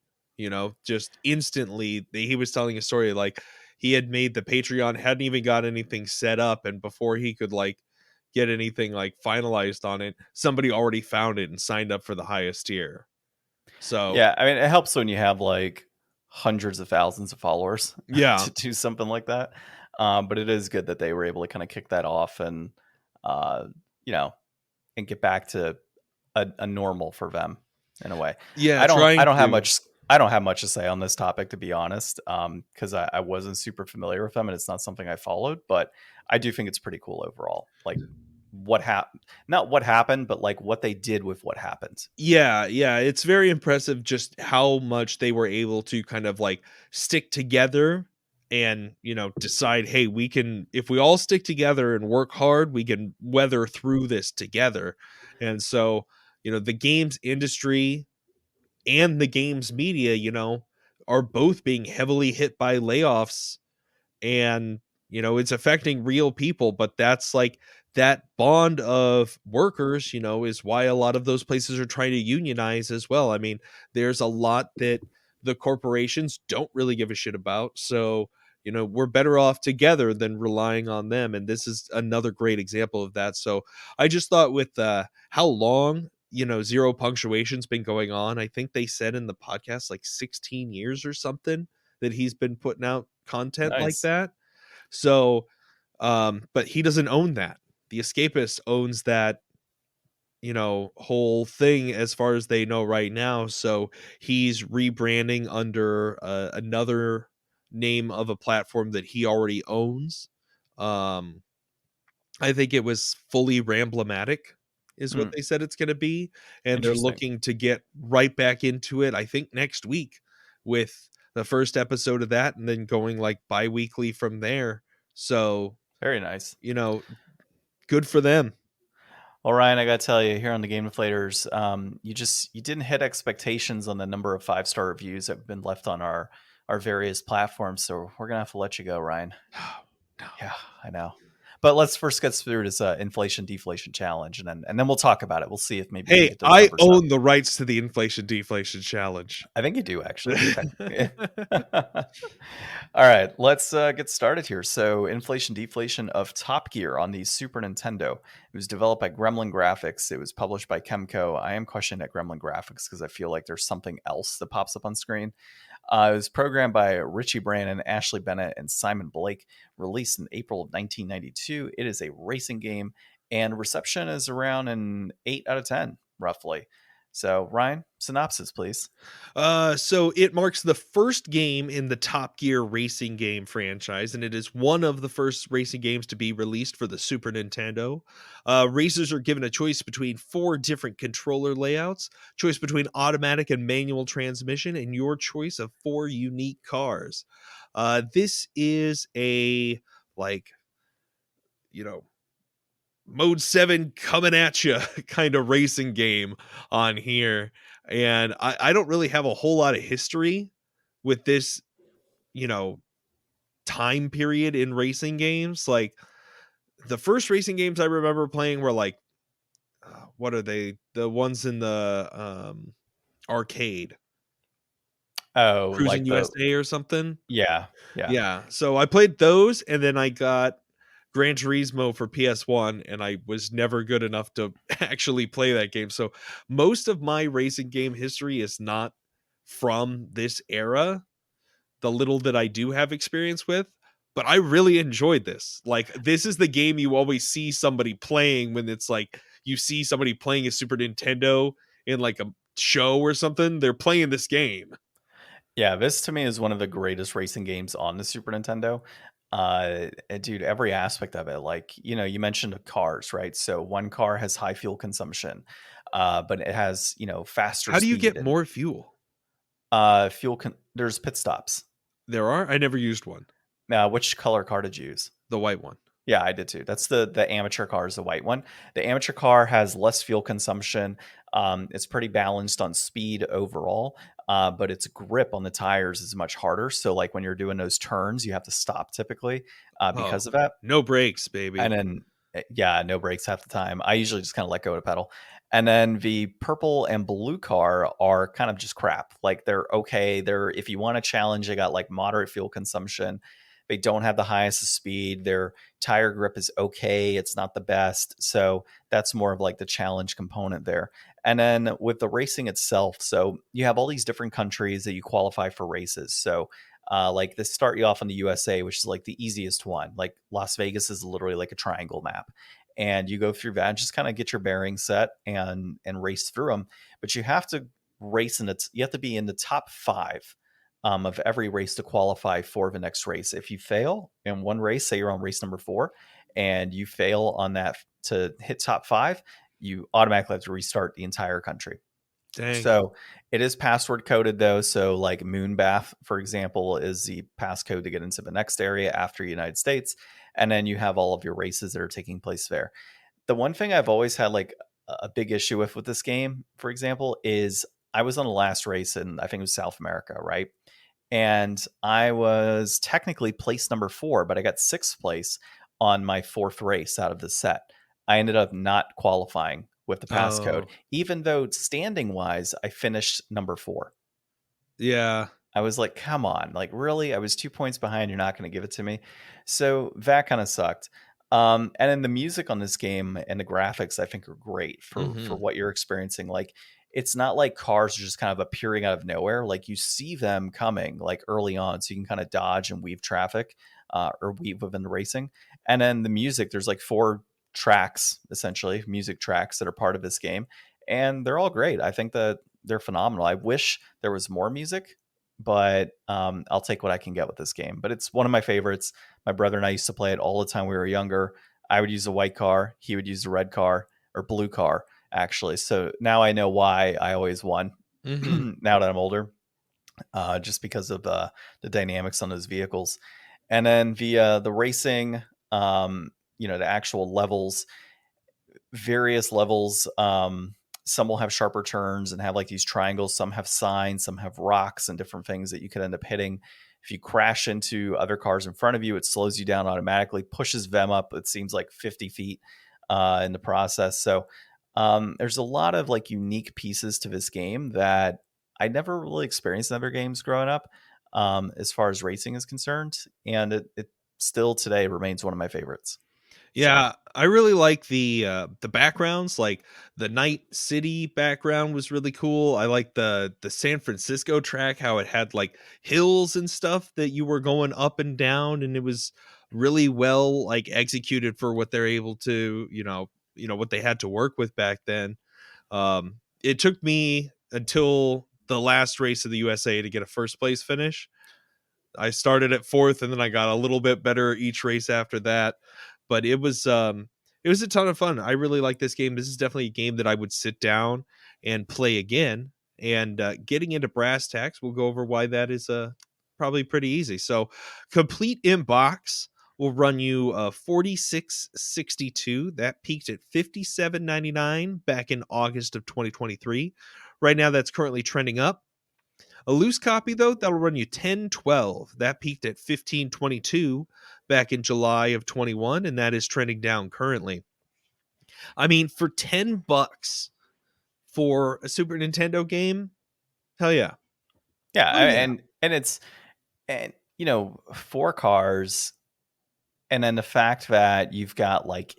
just instantly. He was telling a story, like, he had made the Patreon, hadn't even got anything set up. And before he could get anything finalized on it, somebody already found it and signed up for the highest tier. So yeah, I mean, it helps when you have hundreds of thousands of followers to do something like that. But it is good that they were able to kind of kick that off and and get back to a normal for them in a way. Yeah, I don't have much to say on this topic, to be honest, because I wasn't super familiar with them and it's not something I followed. But I do think it's pretty cool overall. What happened, not what happened, but what they did with what happened. Yeah, it's very impressive just how much they were able to kind of stick together and decide, hey, we can, if we all stick together and work hard, we can weather through this together. And so the games industry and the games media are both being heavily hit by layoffs, and it's affecting real people. But that's that bond of workers is why a lot of those places are trying to unionize as well. I mean, there's a lot that the corporations don't really give a shit about, so we're better off together than relying on them. And this is another great example of that. So I just thought, with how long Zero Punctuation's been going on, I think they said in the podcast 16 years or something that he's been putting out content like that. So but he doesn't own that. The Escapist owns that whole thing as far as they know right now. So he's rebranding under another name of a platform that he already owns. I think it was Fully Ramblematic is what they said it's going to be, and they're looking to get right back into it, I think next week, with the first episode of that, and then going bi-weekly from there. So very nice. Good for them. Well, Ryan, I got to tell you, here on the Game Deflators, you didn't hit expectations on the number of 5-star reviews that have been left on our various platforms. So we're going to have to let you go, Ryan. No. Yeah, I know. But let's first get through this inflation deflation challenge, and then we'll talk about it. We'll see if maybe. Hey, I own the rights to the inflation deflation challenge. I think you do, actually. All right, let's get started here. So, inflation deflation of Top Gear on the Super Nintendo. It was developed by Gremlin Graphics. It was published by Kemco. I am questioning at Gremlin Graphics because I feel like there's something else that pops up on screen. It was programmed by Richie Brannon, Ashley Bennett, and Simon Blake. Released in April of 1992. It is a racing game, and reception is around an 8 out of 10, roughly. So, Ryan, synopsis, please. So it marks the first game in the Top Gear racing game franchise, and it is one of the first racing games to be released for the Super Nintendo. Racers are given a choice between 4 different controller layouts, choice between automatic and manual transmission, and your choice of 4 unique cars. This is a, like, you know, Mode 7 coming at you kind of racing game on here. And I don't really have a whole lot of history with this, time period in racing games. Like, the first racing games I remember playing were like, what are they? The ones in the arcade. Oh, Cruising like USA or something. Yeah. Yeah. So I played those, and then I got Gran Turismo for PS1, and I was never good enough to actually play that game. So most of my racing game history is not from this era, the little that I do have experience with, but I really enjoyed this. Like, this is the game you always see somebody playing when it's like you see somebody playing a Super Nintendo in like a show or something. They're playing this game. Yeah, this to me is one of the greatest racing games on the Super Nintendo. Dude, every aspect of it, like, you mentioned cars, right? So one car has high fuel consumption, but it has, faster How do you speed get and more fuel? there's pit stops. There are? I never used one. Now, which color car did you use? The white one. Yeah, I did too. That's the amateur car is the white one. The amateur car has less fuel consumption. It's pretty balanced on speed overall, but its grip on the tires is much harder. So, like when you're doing those turns, you have to stop typically because of that. No brakes, baby. And then, yeah, no brakes half the time. I usually just kind of let go of the pedal. And then the purple and blue car are kind of just crap. Like they're okay. If you want a challenge, they got like moderate fuel consumption. They don't have the highest speed. Their tire grip is okay. It's not the best. So that's more of like the challenge component there. And then with the racing itself, so you have all these different countries that you qualify for races. So like they start you off in the USA, which is like the easiest one. Like Las Vegas is literally like a triangle map. And you go through that, just kind of get your bearings set and race through them. But you have to you have to be in the top 5 of every race to qualify for the next race. If you fail in one race, say you're on race number 4, and you fail on that to hit top 5, you automatically have to restart the entire country. Dang. So it is password coded though. So like Moonbath, for example, is the passcode to get into the next area after United States. And then you have all of your races that are taking place there. The one thing I've always had like a big issue with this game, for example, is I was on the last race in, I think it was South America, right? And I was technically place number 4, but I got 6th place on my 4th race out of the set. I ended up not qualifying with the passcode, even though standing wise, I finished number 4. Yeah. I was like, come on, like really? I was 2 points behind. You're not going to give it to me. So that kind of sucked. And then the music on this game and the graphics, I think, are great for what you're experiencing. Like, it's not like cars are just kind of appearing out of nowhere. Like you see them coming like early on, so you can kind of dodge and weave traffic or weave within the racing. And then the music, there's like 4 tracks, essentially music tracks that are part of this game, and they're all great. I think that they're phenomenal. I wish there was more music, but I'll take what I can get with this game. But it's one of my favorites. My brother and I used to play it all the time when we were younger. I would use a white car, he would use the red car or blue car, actually. So now I know why I always won. Now that I'm older, just because of the dynamics on those vehicles. And then the racing, the actual levels, various levels. Some will have sharper turns and have like these triangles. Some have signs, some have rocks and different things that you could end up hitting. If you crash into other cars in front of you, it slows you down automatically, pushes them up. It seems like 50 feet in the process. So there's a lot of like unique pieces to this game that I never really experienced in other games growing up, as far as racing is concerned. And it still today remains one of my favorites. Yeah, I really like the backgrounds. Like the Night City background was really cool. I like the San Francisco track, how it had like hills and stuff that you were going up and down, and it was really well like executed for what they're able to, what they had to work with back then. It took me until the last race of the USA to get a first place finish. I started at fourth, and then I got a little bit better each race after that. But it was a ton of fun. I really like this game. This is definitely a game that I would sit down and play again. And getting into brass tacks, we'll go over why that is probably pretty easy. So, complete in box will run you $46.62. That peaked at $57.99 back in August of 2023. Right now, that's currently trending up. A loose copy, though, that'll run you $10.12. That peaked at $15.22 back in July of 21, and that is trending down currently. I mean, for $10 for a Super Nintendo game, hell yeah. Yeah, Oh, yeah. and it's, four cars, and then the fact that you've got like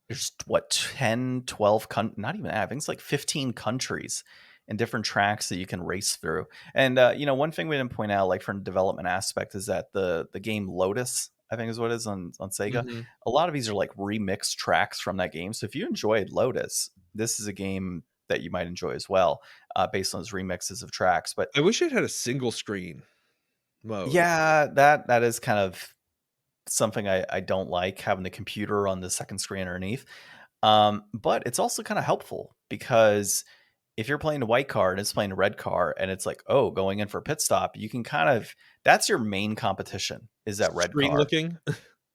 there's 10, 12 not even that, I think it's like 15 countries and different tracks that you can race through. And one thing we didn't point out, like from a development aspect, is that the game Lotus, I think is what it is on Sega. Mm-hmm. A lot of these are like remixed tracks from that game. So if you enjoyed Lotus, this is a game that you might enjoy as well, based on those remixes of tracks. But I wish it had a single screen mode. yeah, that is kind of something I don't like, having the computer on the second screen underneath. But it's also kind of helpful, because if you're playing a white car and it's playing a red car and it's like, oh, going in for a pit stop, you can that's your main competition, is that red Screen car. looking.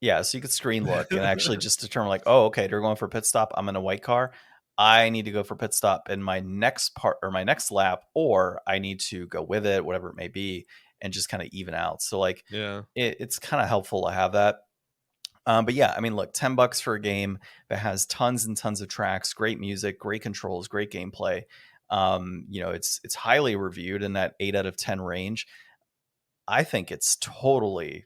Yeah, so you could screen look and actually just determine like, oh, okay, they're going for a pit stop. I'm in a white car. I need to go for pit stop in my next part or my next lap, or I need to go with it, whatever it may be, and just kind of even out. So like, Yeah, it's kind of helpful to have that. But yeah, I mean, look, $10 for a game that has tons and tons of tracks, great music, great controls, great gameplay. It's highly reviewed in that 8 out of 10 range. I think it's totally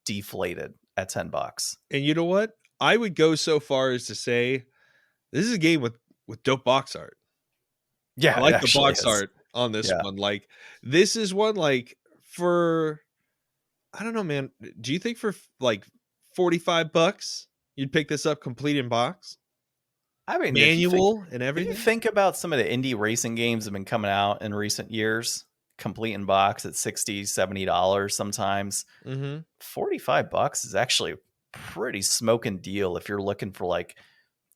deflated at $10. and you know what? I would go so far as to say this is a game with dope box art. Yeah, I it like the actually box is. art on this Yeah. one. Like, this is one, like, for, I don't know, man. Do you think for like $45 you'd pick this up complete in box? I mean, Manual and if you everything? think about some of the indie racing games that have been coming out in recent years, complete in box at $60, $70 sometimes. Mm-hmm. $45 is actually a pretty smoking deal if you're looking for like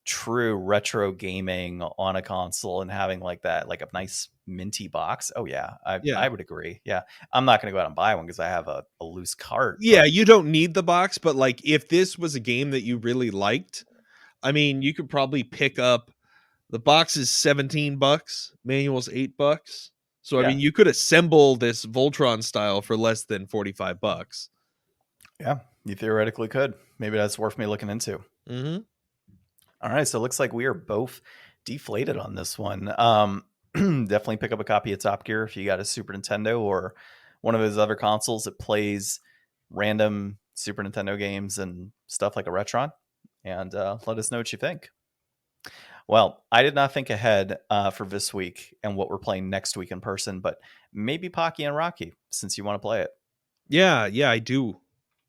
true retro gaming on a console and having like that, like a nice minty box. Oh yeah, Yeah. I would agree. Yeah, I'm not going to go out and buy one because I have a loose cart. Yeah, but you don't need the box, but like if this was a game that you really liked, I mean, you could probably pick up the box is $17, manual's $8. So I yeah, mean, you could assemble this Voltron style for less than $45. yeah, you theoretically could. Maybe that's worth me looking into. Mm-hmm. All right, so it looks like we are both deflated on this one. Definitely pick up a copy of Top Gear if you got a Super Nintendo or one of his other consoles that plays random Super Nintendo games and stuff like a Retron, and let us know what you think. Well, I did not think ahead for this week and what we're playing next week in person, but maybe Pocky and Rocky, since you want to play it. Yeah, I do.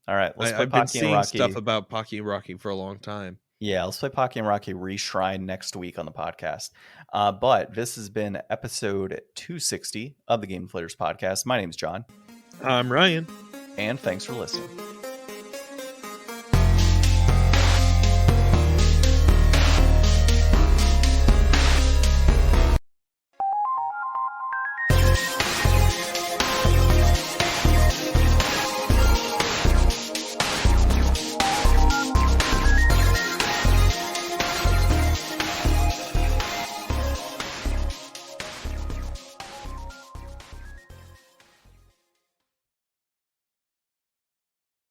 All right, let's play I've been Pocky and seeing Rocky. stuff about Pocky and Rocky for a long time. Yeah, let's play Pocky and Rocky Reshrine next week on the podcast. But this has been episode 260 of the Game Deflators Podcast. My name's John. I'm Ryan. And thanks for listening.